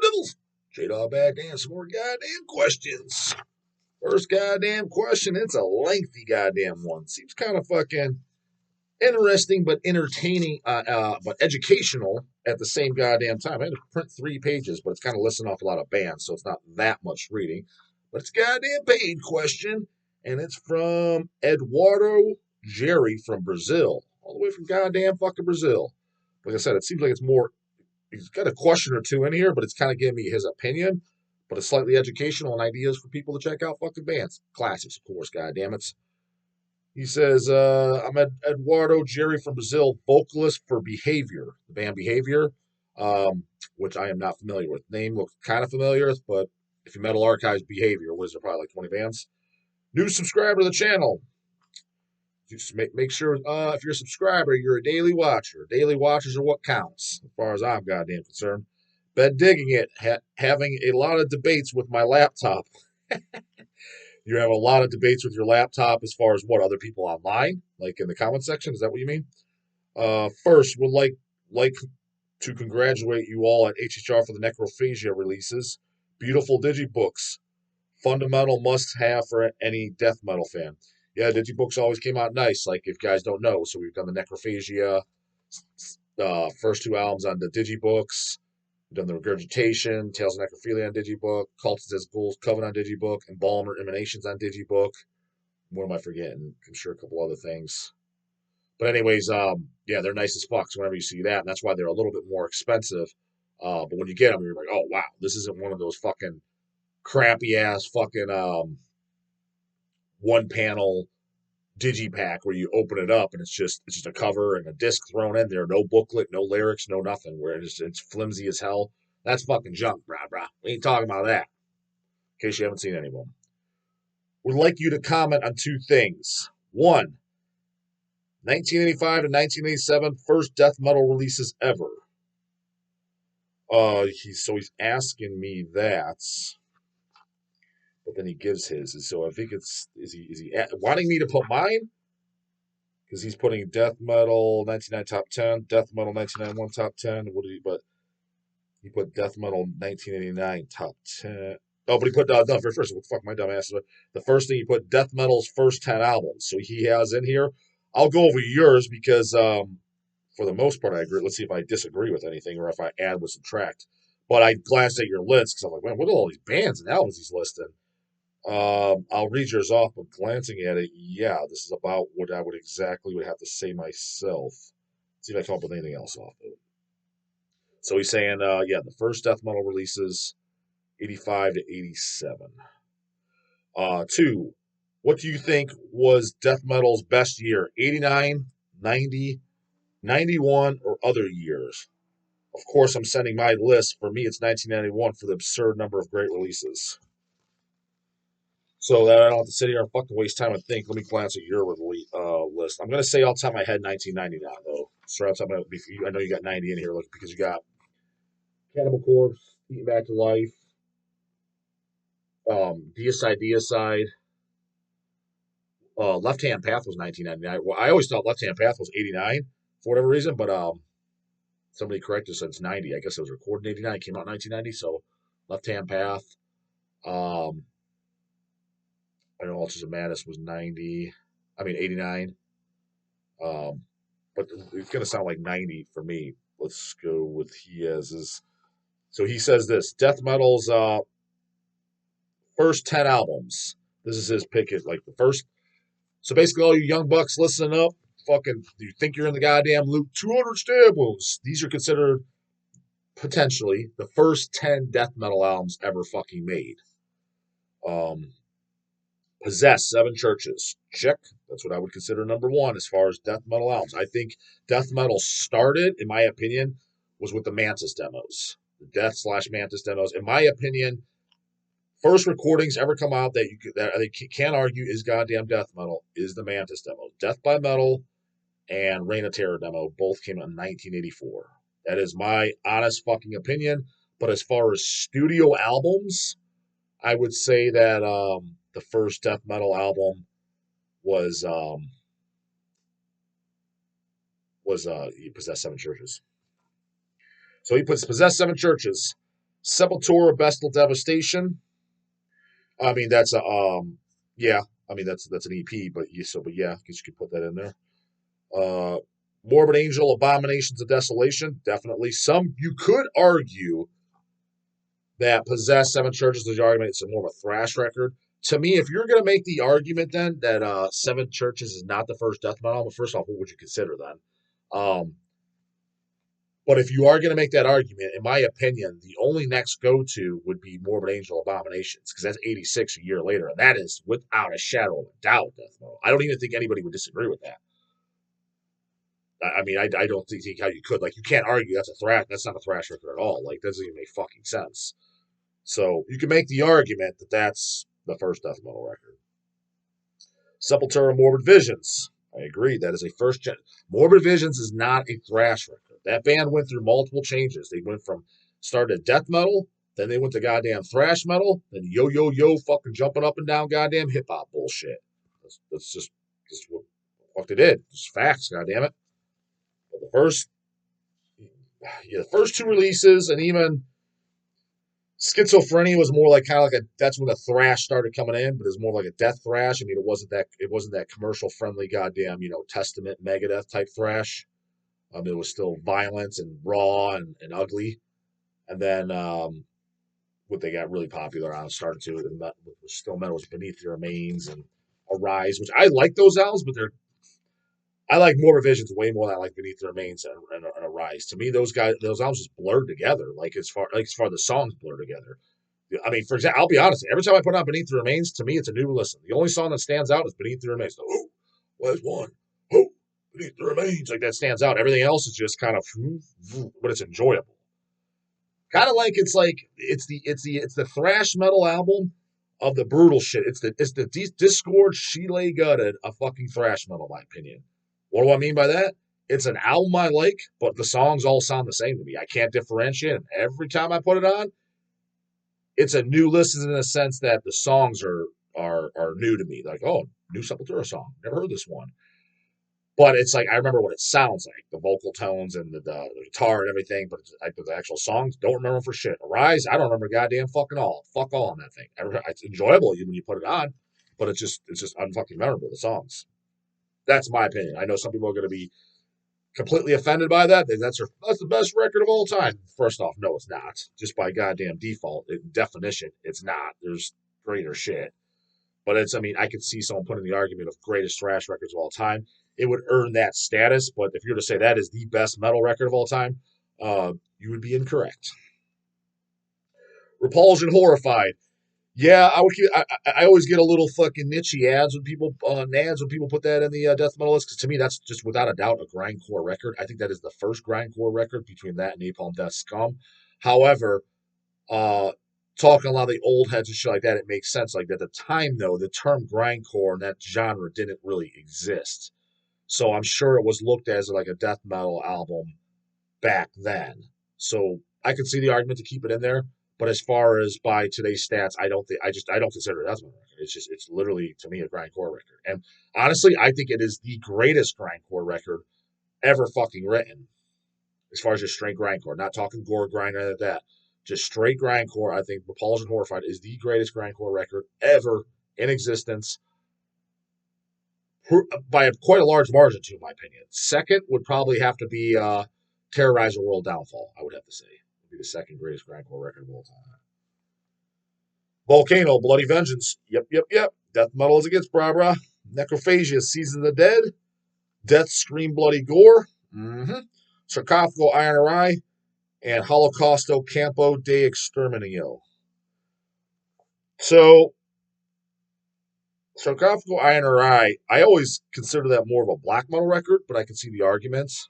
Devils? J-Dawg back to answer some more goddamn questions. First goddamn question. It's a lengthy goddamn one. Seems kind of fucking interesting, but entertaining, but educational at the same goddamn time. I had to print 3 pages, but it's kind of listing off a lot of bands, so it's not that much reading. But it's a goddamn paid question, and it's from Eduardo Jerry from Brazil, all the way from goddamn fucking Brazil. Like I said, it seems like it's more. He's got a question or two in here, but it's kind of giving me his opinion, but it's slightly educational and ideas for people to check out fucking bands. Classics, of course, goddamn it. He says, I'm Eduardo Jerry from Brazil, vocalist for Behavior, the band Behavior, which I am not familiar with. Name looks kind of familiar, but if you Metal Archives Behavior, what is there, probably like 20 bands? New subscriber to the channel. Just make sure if you're a subscriber, you're a daily watcher. Daily watchers are what counts, as far as I'm goddamn concerned. Been digging it, having a lot of debates with my laptop. You have a lot of debates with your laptop as far as what other people online, like in the comment section. Is that what you mean? First, would like to congratulate you all at HHR for the Necrophagia releases. Beautiful digibooks, fundamental must-have for any death metal fan. Yeah, digibooks always came out nice. Like if you guys don't know, so we've done the Necrophagia, first 2 albums on the digibooks. We've done the Regurgitation, Tales of Necrophilia on digibook, Cultists as Ghouls, Coven on digibook, Embalm or Emanations on digibook. What am I forgetting? I'm sure a couple other things. But anyways, yeah, they're nice as fuck. So whenever you see that, and that's why they're a little bit more expensive. But when you get them, you're like, oh wow, this isn't one of those fucking crappy ass fucking one panel digipack where you open it up and it's just a cover and a disc thrown in there, no booklet, no lyrics, no nothing. Where it's flimsy as hell. That's fucking junk, brah. We ain't talking about that. In case you haven't seen any of them. Would like you to comment on 2 things. 1, 1985 to 1987 first death metal releases ever. He's asking me that, but then he gives his. So I think is he wanting me to put mine? Because he's putting death metal 1999 top 10, death metal 1991 top 10. What did he? But he put death metal 1989 top 10. Oh, but he put no first. What the fuck, my dumb ass. The first thing he put death metal's first 10 albums. So he has in here. I'll go over yours because for the most part I agree. Let's see if I disagree with anything or if I add or subtract. But I glanced at your list because I'm like, man, what are all these bands and albums he's listing? I'll read yours off, but glancing at it, yeah, this is about what I would have to say myself. See if I come up with anything else off of it. So he's saying, yeah, the first death metal releases 85 to 87. 2, what do you think was death metal's best year? 89, 90, 91, or other years? Of course, I'm sending my list. For me, it's 1991 for the absurd number of great releases. So that I don't have to sit here and fucking waste time and think. Let me glance at your list. I'm gonna say off the top of my head 1999 though. So off the top of my head, I know you got 90 in here, because you got Cannibal Corpse, Eaten Back to Life, Deicide. Left Hand Path was 1999. Well, I always thought Left Hand Path was 89 for whatever reason, but somebody corrected, so it's 90. I guess it was recorded in 89, came out in 1990. So Left Hand Path. I know Altars of Madness was 89. But it's gonna sound like 90 for me. Let's go with he has his. So he says this death metal's first 10 albums. This is his pick. It like the first. So basically, all you young bucks listening up, fucking, you think you're in the goddamn loop? 200 stab wounds. These are considered potentially the first 10 death metal albums ever fucking made. Possess 7 Churches. Check. That's what I would consider number 1 as far as death metal albums. I think death metal started, in my opinion, was with the Mantis demos. The Death/Mantis demos. In my opinion, first recordings ever come out that I can't argue is goddamn death metal is the Mantis demo. Death by Metal and Reign of Terror demo both came out in 1984. That is my honest fucking opinion. But as far as studio albums, I would say that the first death metal album was he Possessed 7 Churches. So he puts Possessed 7 Churches Sepultura, Bestial Devastation. I mean, that's a yeah. I mean, that's an EP, but yeah, I guess you could put that in there. Uh, Morbid Angel, Abominations of Desolation, definitely. Some you could argue that Possess, Seven Churches, the argument it's more of a thrash record. To me, if you're going to make the argument then that Seven Churches is not the first death metal album, first off, what would you consider then? But if you are going to make that argument, in my opinion, the only next go-to would be Morbid Angel Abominations, because that's 86 a year later, and that is without a shadow of a doubt death metal. I don't even think anybody would disagree with that. I mean, I don't think how you could. Like, you can't argue that's a thrash. That's not a thrash record at all. Like, that doesn't even make fucking sense. So you can make the argument that that's the first death metal record. Sepultura, Morbid Visions. I agree. That is a first gen. Morbid Visions is not a thrash record. That band went through multiple changes. They went from started death metal, then they went to goddamn thrash metal, then yo fucking jumping up and down goddamn hip hop bullshit. That's just what they did. Just facts, goddamn it. But the first two releases, and even Schizophrenia was more like kind of like that's when the thrash started coming in, but it was more like a death thrash. I mean, it wasn't that commercial friendly goddamn, Testament Megadeth type thrash. It was still violent and raw and ugly. And then what they got really popular on started to was still metal was Beneath Your Remains and Arise, which I like those albums, but I like Morbid Visions way more than I like Beneath the Remains and Arise. To me, those albums just blurred together. Like as far as the songs blur together. I mean, for example, I'll be honest. Every time I put on Beneath the Remains, to me, it's a new listen. The only song that stands out is Beneath the Remains. Oh, where's one? Oh, Beneath the Remains. Like that stands out. Everything else is just kind of, but it's enjoyable. Kind of like it's the thrash metal album of the brutal shit. It's the Discord Chile gutted a fucking thrash metal, in my opinion. What do I mean by that? It's an album I like, but the songs all sound the same to me. I can't differentiate them. Every time I put it on, it's a new listen in the sense that the songs are new to me. Like, oh, new Sepultura song. Never heard this one. But it's like I remember what it sounds like, the vocal tones and the guitar and everything. But like the actual songs, don't remember for shit. Arise, I don't remember goddamn fucking all. Fuck all on that thing. It's enjoyable when you put it on, but it's just unfucking memorable. The songs. That's my opinion. I know some people are going to be completely offended by that. That's the best record of all time. First off, no, it's not. Just by goddamn default, definition, it's not. There's greater shit. But I mean, I could see someone putting the argument of greatest thrash records of all time. It would earn that status, but if you were to say that is the best metal record of all time, you would be incorrect. Repulsion, Horrified. Yeah, I always get a little fucking niche ads when people put that in the death metal list, because to me that's just without a doubt a grindcore record. I think that is the first grindcore record between that and Napalm Death Scum. However, talking a lot of the old heads and shit like that, it makes sense. Like at the time though, the term grindcore and that genre didn't really exist. So I'm sure it was looked at as like a death metal album back then. So I could see the argument to keep it in there. But as far as by today's stats, I don't consider it as a record. It's literally to me a grindcore record. And honestly, I think it is the greatest grindcore record ever fucking written. As far as just straight grindcore, not talking gore grind or anything like that. Just straight grindcore. I think Repulsion Horrified is the greatest grindcore record ever in existence by quite a large margin, to my opinion. Second would probably have to be Terrorizer World Downfall, I would have to say. Would be the second greatest grindcore record of all time. Volcano, Bloody Vengeance. Yep. Death metal as it gets, brah. Necrophagia, Season of the Dead. Death Scream, Bloody Gore. Mm-hmm. Sarcophago, Iron Eye. And Holocausto, Campo de Exterminio. So, Sarcophago, Iron Eye, I always consider that more of a black metal record, but I can see the arguments.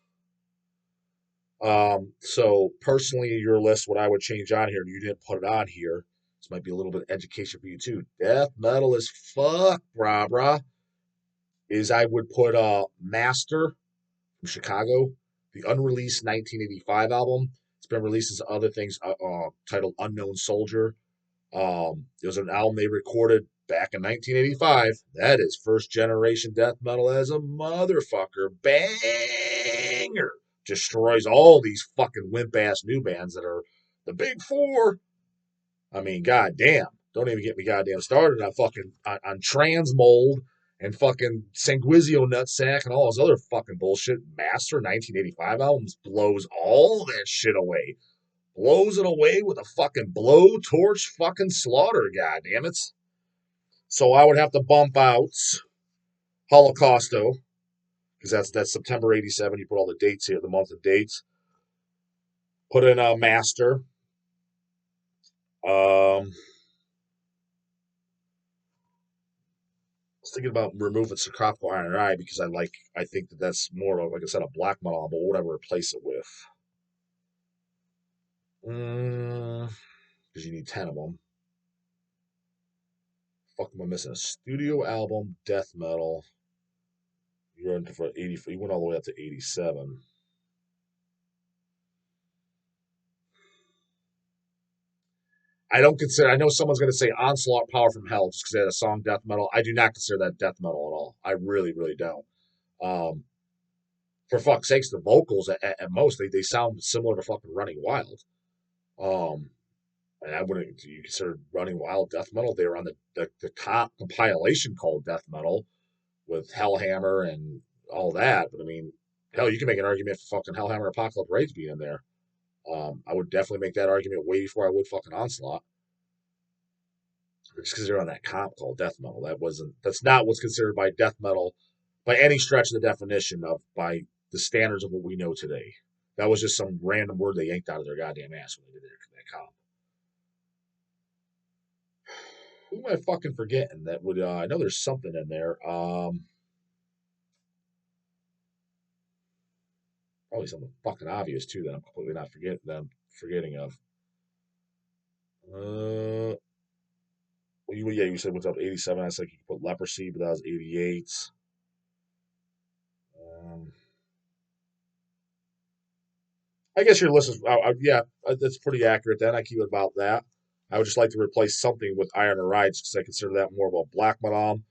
So personally, your list, what I would change on here, and you didn't put it on here, this might be a little bit of education for you too. Death metal as fuck, brah. Is I would put Master from Chicago, the unreleased 1985 album. It's been released as other things, titled Unknown Soldier. It was an album they recorded back in 1985. That is first generation death metal as a motherfucker. Banger! Destroys all these fucking wimp ass new bands that are the big four. I mean, goddamn. Don't even get me goddamn started on fucking on Transmold and fucking Sanguizio Nutsack and all this other fucking bullshit. Master 1985 albums blows all that shit away. Blows it away with a fucking blowtorch fucking slaughter, goddamn it. So I would have to bump out Holocausto, because that's September 87. You put all the dates here, the month of dates. Put in a Master. Was thinking about removing Sarcophago Iron Eye because I think that's more of, like I said, a black metal, but whatever replace it with. Because you need 10 of them. Fuck, am I missing a studio album, death metal? You went for 80. You went all the way up to 87. I don't consider. I know someone's going to say Onslaught Power from Hell just because they had a song death metal. I do not consider that death metal at all. I really, really don't. Um, for fuck's sakes, the vocals at most they sound similar to fucking Running Wild. Um, and I wouldn't. Do you consider Running Wild death metal? They were on the compilation called Death Metal with Hellhammer and all that. But I mean, hell, you can make an argument for fucking Hellhammer Apocalypse Rage being in there. I would definitely make that argument way before I would fucking Onslaught. Just because they're on that comp called death metal. That's not what's considered by death metal by any stretch of the definition of by the standards of what we know today. That was just some random word they yanked out of their goddamn ass when they did that comp. Who am I fucking forgetting that would I know there's something in there. Probably something fucking obvious too that I'm completely not forgetting of. Well, you said what's up 87. I said you could put Leprosy, but that was 88. Um, I guess your list is, yeah, that's pretty accurate then. I keep it about that. I would just like to replace something with Iron and Rides because I consider that more of a black metal.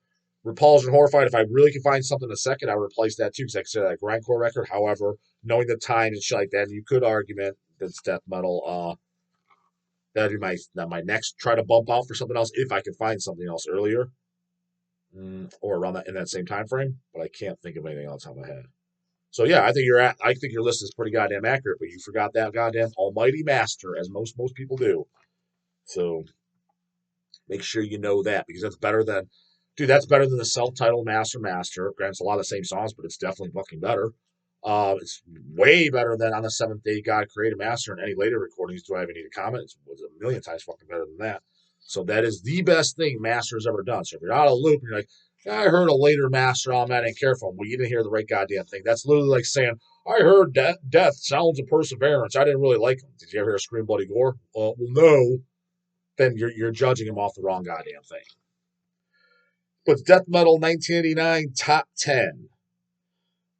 Repulsion, Horrified, if I really can find something in a second, I would replace that too because I consider that a grindcore record. However, knowing the time and shit like that, you could argument that it's death metal. That'd be my next try to bump out for something else if I can find something else earlier or around that in that same time frame. But I can't think of anything else on my head. So yeah, I think your list is pretty goddamn accurate, but you forgot that goddamn Almighty Master, as most people do. So make sure you know that because that's better than the self-titled Master Master. Grants a lot of the same songs, but it's definitely fucking better. It's way better than on the Seventh Day God Created Master and any later recordings. Do I even need to comment? It was a million times fucking better than that. So that is the best thing Master's ever done. So if you're out of the loop and you're like, yeah, I heard a later Master album I didn't care for him. Well, you didn't hear the right goddamn thing. That's literally like saying, I heard Death Sounds of Perseverance. I didn't really like him. Did you ever hear Scream Bloody Gore? Well, no. Then you're judging him off the wrong goddamn thing. But Death Metal 1989 Top 10.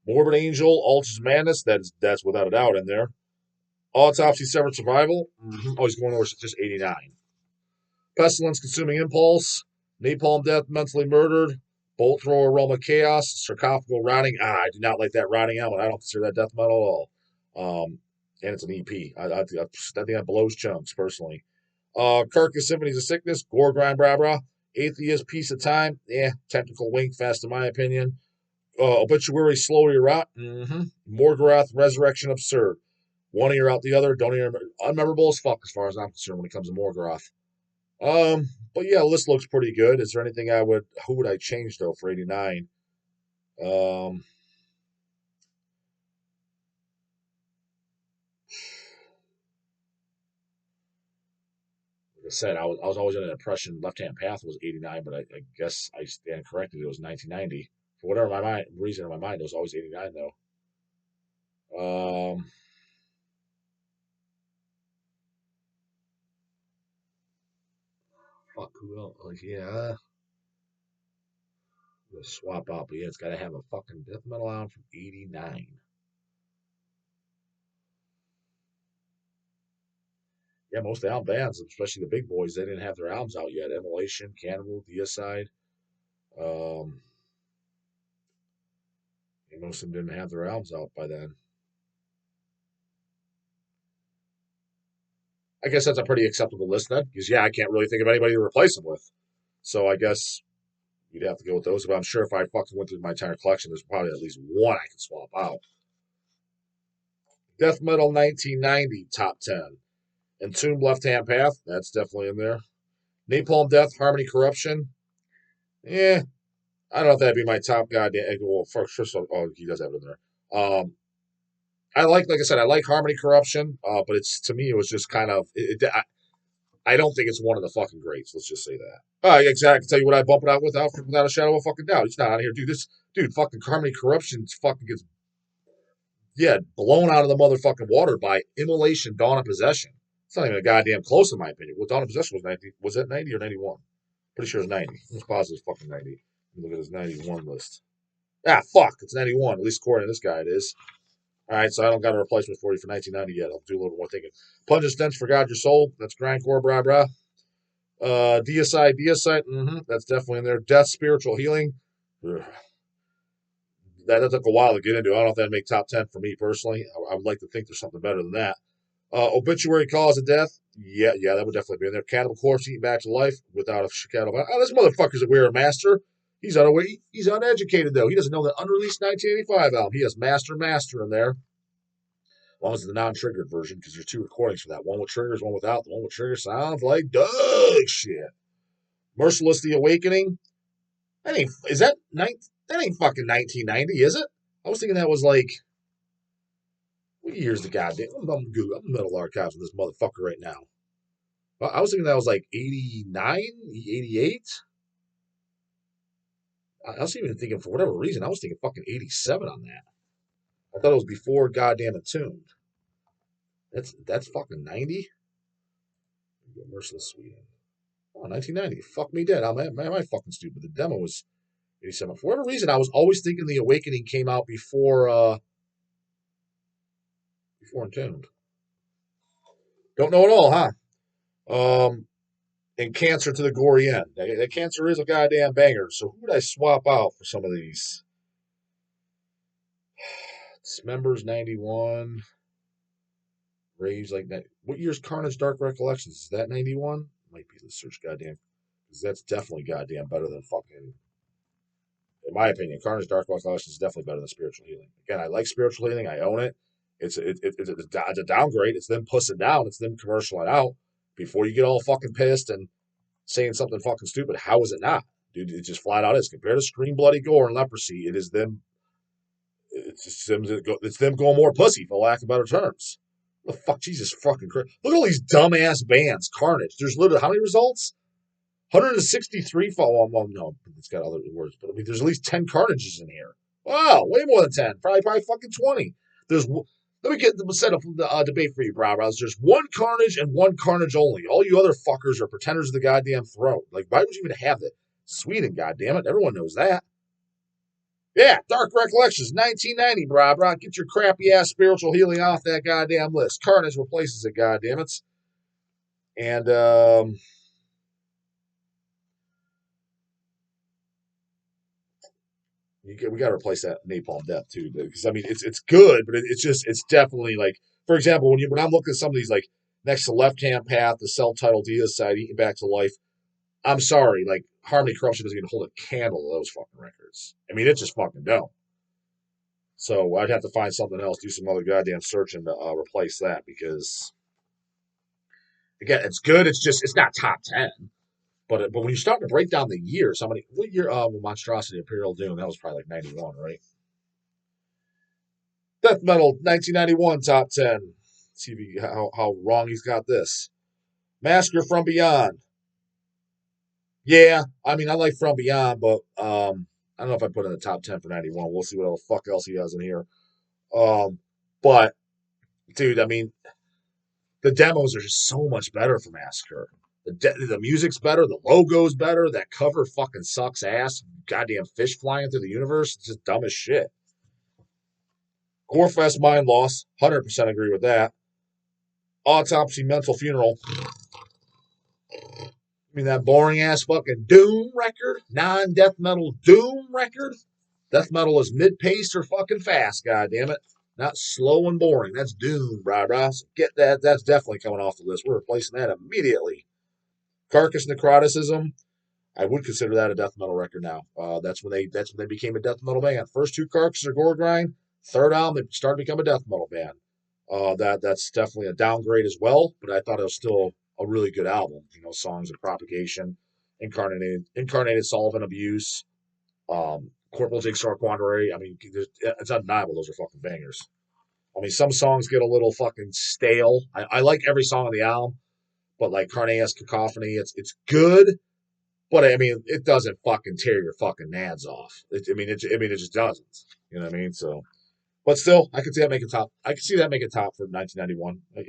Morbid Angel, Alter's Madness, that's without a doubt in there. Autopsy, Severed Survival, oh, he's going over just 89. Pestilence, Consuming Impulse, Napalm Death, Mentally Murdered, Bolt Thrower, Realm of Chaos, Sarcophago, Rotting. I do not like that Rotting album. I don't consider that death metal at all. And it's an EP. I think that blows chunks, personally. Carcass, Symphonies of Sickness, Gore Grind Bra Bra, Atheist, Piece of Time, technical wink fest in my opinion. Obituary, Slowly Rot, Morgoth, Resurrection, Absurd. One ear out the other, don't even unmemorable as fuck as far as I'm concerned when it comes to Morgoth. But yeah, list looks pretty good. Is there anything who would I change though for 89? Um, like I said, I was always under the impression Left Hand Path was 89, but I guess I stand corrected. It was 1990. For whatever reason in my mind, it was always 89 though. Fuck, who else? Like, yeah, swap out, but yeah, it's got to have a fucking death metal album from '89. Yeah, most of the album bands, especially the big boys, they didn't have their albums out yet. Immolation, Cannibal, Deicide. Um, most of them didn't have their albums out by then. I guess that's a pretty acceptable list then, because yeah, I can't really think of anybody to replace him with. So I guess you'd have to go with those. But I'm sure if I fucking went through my entire collection, there's probably at least one I can swap out. Death Metal 1990 top 10. Entombed Left Hand Path, that's definitely in there. Napalm Death, Harmony Corruption. Yeah, I don't know if that'd be my top goddamn. Well, first, oh, he does have it in there. I like I said, I like Harmony Corruption, but it's to me, it was just kind of. I don't think it's one of the fucking greats. Let's just say that. Exactly. I can tell you what I bump it out without a shadow of a fucking doubt. It's not out here, dude. This dude, fucking Harmony Corruption, fucking gets blown out of the motherfucking water by Immolation, Dawn of Possession. It's not even a goddamn close in my opinion. Well, Dawn of Possession was 90. Was that 90 or 91? Pretty sure it's 90. Let's pause this fucking 90. Look at his 91 list. Ah, fuck. It's 91. At least according to this guy, it is. All right, so I don't got a replacement for you for 1990 yet. I'll do a little more thinking. Plunge and Stench for God Your Soul. That's grindcore, brah, brah. Deicide. That's definitely in there. Death, Spiritual Healing. Ugh. That took a while to get into. I don't know if that'd make top 10 for me personally. I would like to think there's something better than that. Obituary, Cause of Death. Yeah, that would definitely be in there. Cannibal Corpse, Eaten Back to Life without a shadow. Oh, this motherfucker's a weird master. He's uneducated, though. He doesn't know the unreleased 1985 album. He has Master in there. As long as it's the non-triggered version, because there's two recordings for that. One with triggers, one without. The one with triggers sounds like dog shit. Merciless The Awakening. That ain't fucking 1990, is it? I was thinking that was like, what year's the goddamn? I'm Metal Archives on this motherfucker right now. I was thinking that was like 89, 88. I was even thinking, for whatever reason, I was thinking fucking 87 on that. I thought it was before goddamn Entombed. That's fucking 90? Merciless Sweden. Oh, 1990. Fuck me dead. Am I fucking stupid? The demo was 87. For whatever reason, I was always thinking The Awakening came out before Entombed. Don't know at all, huh? And Cancer to the Gory End. That Cancer is a goddamn banger. So who would I swap out for some of these? Dismembers 91. Raves like that. What year's Carnage Dark Recollections? Is that 91? Might be. Let's search goddamn. Because that's definitely goddamn better than fucking. In my opinion, Carnage Dark Recollections is definitely better than Spiritual Healing. Again, I like Spiritual Healing. I own it. It's a downgrade. It's them pussing down. It's them commercialing out. Before you get all fucking pissed and saying something fucking stupid, how is it not? Dude, it just flat out is. Compared to Scream, Bloody Gore, and Leprosy, it is them. It's them going more pussy, for lack of better terms. The fuck, Jesus fucking Christ. Look at all these dumbass bands. Carnage. There's literally, how many results? 163. Well, no, it's got other words, but I mean, there's at least 10 Carnages in here. Wow, way more than 10. Probably fucking 20. Let me set up the debate for you, brows. There's one Carnage and one Carnage only. All you other fuckers are pretenders of the goddamn throne. Like, why would you even have that? Sweden, goddammit. Everyone knows that. Yeah, Dark Recollections, 1990, brah. Get your crappy ass Spiritual Healing off that goddamn list. Carnage replaces it, goddammit. And we got to replace that Napalm Death too, because I mean it's good, but it's definitely like, for example, when I'm looking at some of these, like next to Left Hand Path, the self-titled Deicide, Eaten Back to Life. I'm sorry, like Harmony Corruption doesn't even hold a candle to those fucking records. I mean, it's just fucking dumb. So I'd have to find something else, do some other goddamn searching to replace that, because again, it's good. It's not top 10. But when you start to break down the years, what year? Monstrosity, Imperial Doom, that was probably like 91, right? Death Metal 1991 top 10. Let's see how wrong he's got this. Massacre from Beyond. Yeah, I mean, I like From Beyond, but I don't know if I put in the top 10 for 91. We'll see what the fuck else he has in here. But dude, I mean, the demos are just so much better for Massacre. The music's better, the logo's better, that cover fucking sucks ass. Goddamn fish flying through the universe. It's just dumb as shit. Gorefest Mind Loss, 100% agree with that. Autopsy Mental Funeral. I mean, that boring ass fucking Doom record, non-death metal Doom record. Death metal is mid-paced or fucking fast, goddammit. Not slow and boring. That's doom, brah. So get that. That's definitely coming off the list. We're replacing that immediately. Carcass Necroticism. I would consider that a death metal record now. That's when they became a death metal band. First two Carcass or Gore Grind. Third album, they started to become a death metal band. That's definitely a downgrade as well, but I thought it was still a really good album. Songs of Propagation, Incarnated Solvent Abuse, Corporal Jigsaw Quandary. I mean, it's undeniable. Those are fucking bangers. I mean, some songs get a little fucking stale. I like every song on the album, but like Carneas Cacophony, it's good, but I mean, it doesn't fucking tear your fucking nads off. It just doesn't. You know what I mean? So, but still, I could see that make a top. I could see that make a top for 1991. I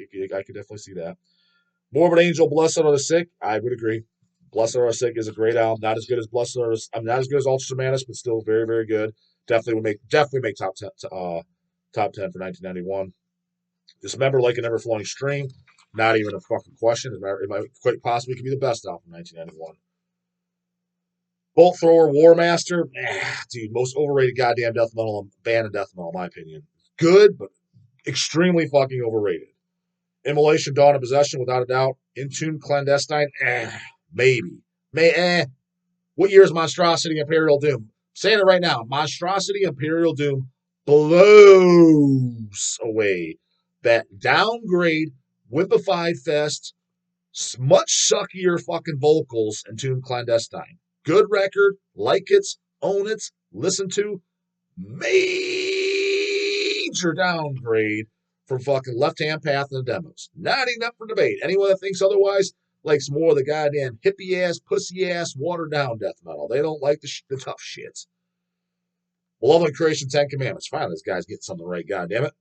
could definitely see that. Morbid Angel, Blessed Are the Sick. I would agree. Blessed Are the Sick is a great album. Not as good as not as good as Ultra Manus, but still very, very good. Definitely make top 10 for 1991. Dismember Like an Ever Flowing Stream. Not even a fucking question. It might quite possibly could be the best album from 1991. Bolt Thrower, War Master. Dude, most overrated goddamn death metal band of death metal, in my opinion. Good, but extremely fucking overrated. Immolation, Dawn of Possession, without a doubt. Entombed Clandestine, maybe. What year is Monstrosity Imperial Doom? I'm saying it right now. Monstrosity Imperial Doom blows away that downgrade, whippified fest, much suckier fucking vocals Entombed Clandestine. Good record, like it, own it, listen to. Major downgrade from fucking Left Hand Path and the demos. Not even up for debate. Anyone that thinks otherwise likes more of the goddamn hippie ass, pussy ass, watered down death metal. They don't like the tough shit. Beloved Creation, 10 Commandments. Finally, this guy's getting something right, goddamn it.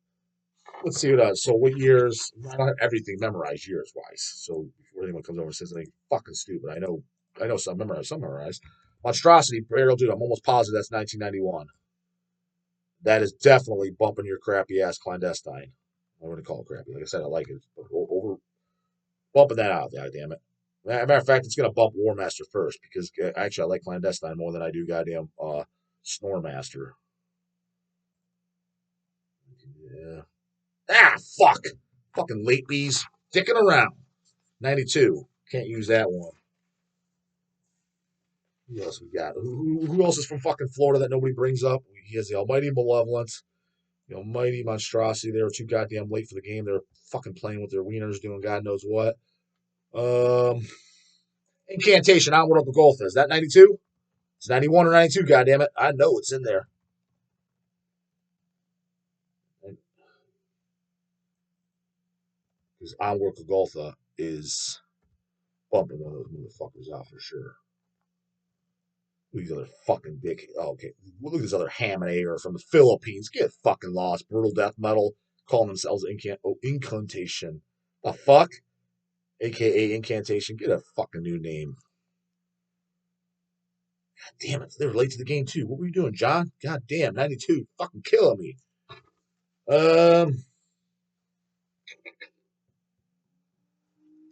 Let's see what so what years. I don't have everything memorized years wise. So before anyone comes over and says anything fucking stupid, I know some memorized. Monstrosity, Burial Dude, I'm almost positive that's 1991. That is definitely bumping your crappy ass Clandestine. I wouldn't call it crappy. Like I said, I like it. But over bumping that out, god damn it. Matter of fact, it's gonna bump War Master first because actually I like Clandestine more than I do goddamn Snore Master. Yeah. Fuck. Fucking late bees. Dicking around. 92. Can't use that one. Who else we got? Who else is from fucking Florida that nobody brings up? He has the Almighty Malevolent. The Almighty Monstrosity. They were too goddamn late for the game. They're fucking playing with their wieners, doing God knows what. Incantation, Onward Up the Golf. Is that 92? It's 91 or 92, goddammit. I know it's in there. Because Onward Golgotha is bumping one of those motherfuckers out for sure. Look at these other fucking dick. Oh, okay. Look at this other ham and egger from the Philippines. Get fucking lost. Brutal death metal. Calling themselves Incantation. The fuck? AKA Incantation. Get a fucking new name. God damn it. They were late to the game too. What were you doing, John? God damn, 92. Fucking killing me.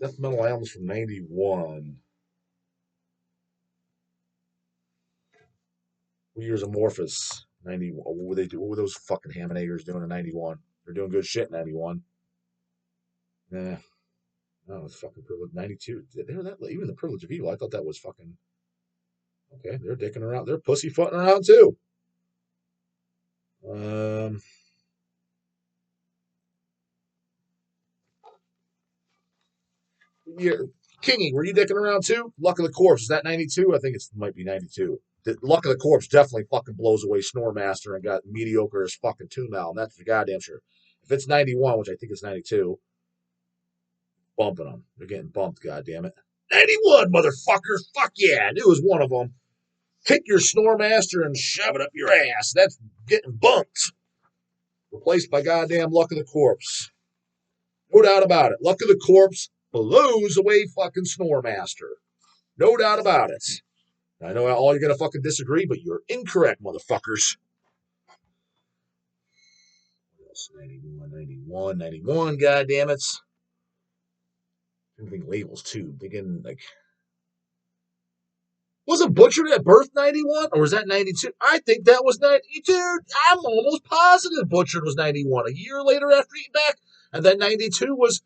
Death metal albums from 91. What year's Amorphous? 91. What were they do? What were those fucking ham and eggers doing in 91? They're doing good shit in 91. Nah. No, it's fucking Privilege. 92. They were that late. Even the Privilege of Evil. I thought that was fucking. Okay, they're dicking around. They're pussyfooting around too. Kingy, were you dicking around too? Luck of the Corpse, is that 92? I think it might be 92. The Luck of the Corpse definitely fucking blows away Snore Master and got mediocre as fucking Tomb album. That's for goddamn sure. If it's 91, which I think it's 92, bumping them. They're getting bumped, goddammit. 91, motherfucker! Fuck yeah! It was one of them. Take your Snore Master and shove it up your ass. That's getting bumped. Replaced by goddamn Luck of the Corpse. No doubt about it. Luck of the Corpse blows away fucking Snore Master. No doubt about it. I know all you're going to fucking disagree, but you're incorrect, motherfuckers. 91, goddammit. Everything labels, too. They getting, like... Wasn't Butchered at Birth 91? Or was that 92? I think that was 90. Dude, I'm almost positive Butchered was 91. A year later after Eating Back. And then 92 was,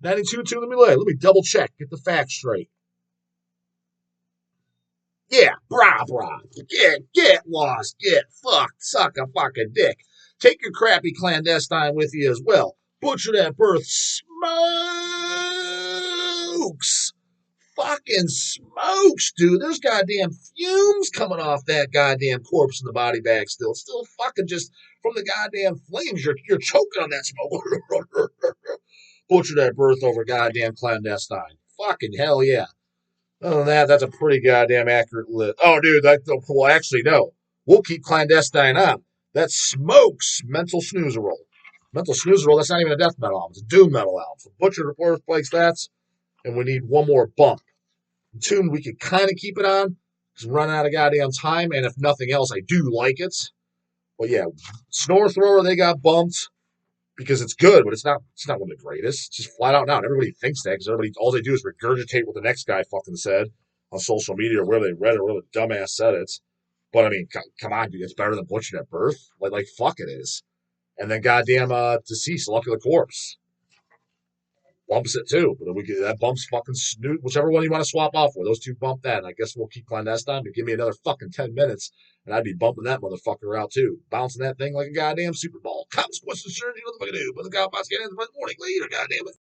92 too. Let me double check. Get the facts straight. Yeah, brah. Get lost. Get fucked. Suck a fucking dick. Take your crappy clandestine with you as well. Butchered at Birth smokes. Fucking smokes, dude. There's goddamn fumes coming off that goddamn corpse in the body bag still. Still fucking just from the goddamn flames. You're choking on that smoke. Butchered at Birth over goddamn clandestine. Fucking hell yeah. Other than that, that's a pretty goddamn accurate list. Oh, dude, well, actually, no. We'll keep clandestine on. That smokes Mental Snoozer Roll. Mental Snoozer Roll, that's not even a death metal album. It's a doom metal album. So Butcher the Fourth likes that, and we need one more bump. Tune, we could kind of keep it on because we're running out of goddamn time, and if nothing else, I do like it. But yeah, Snore Thrower, they got bumped because it's good, but it's not one of the greatest. It's just flat out now. And everybody thinks that because everybody, all they do is regurgitate what the next guy fucking said on social media or where they read it or where the dumbass said it. But I mean, come on, dude, it's better than Butchered at Birth. Like fuck it is. And then goddamn Deceased, Luck of the Corpse. Bumps it too, but we that bumps fucking Snoot, whichever one you want to swap off with. Those two bump that, and I guess we'll keep clandestine. But give me another fucking 10 minutes, and I'd be bumping that motherfucker out too, bouncing that thing like a goddamn Super Bowl. Consequences, sure, you know what the fuck I do. But the cow pots get in the morning later, goddamn it.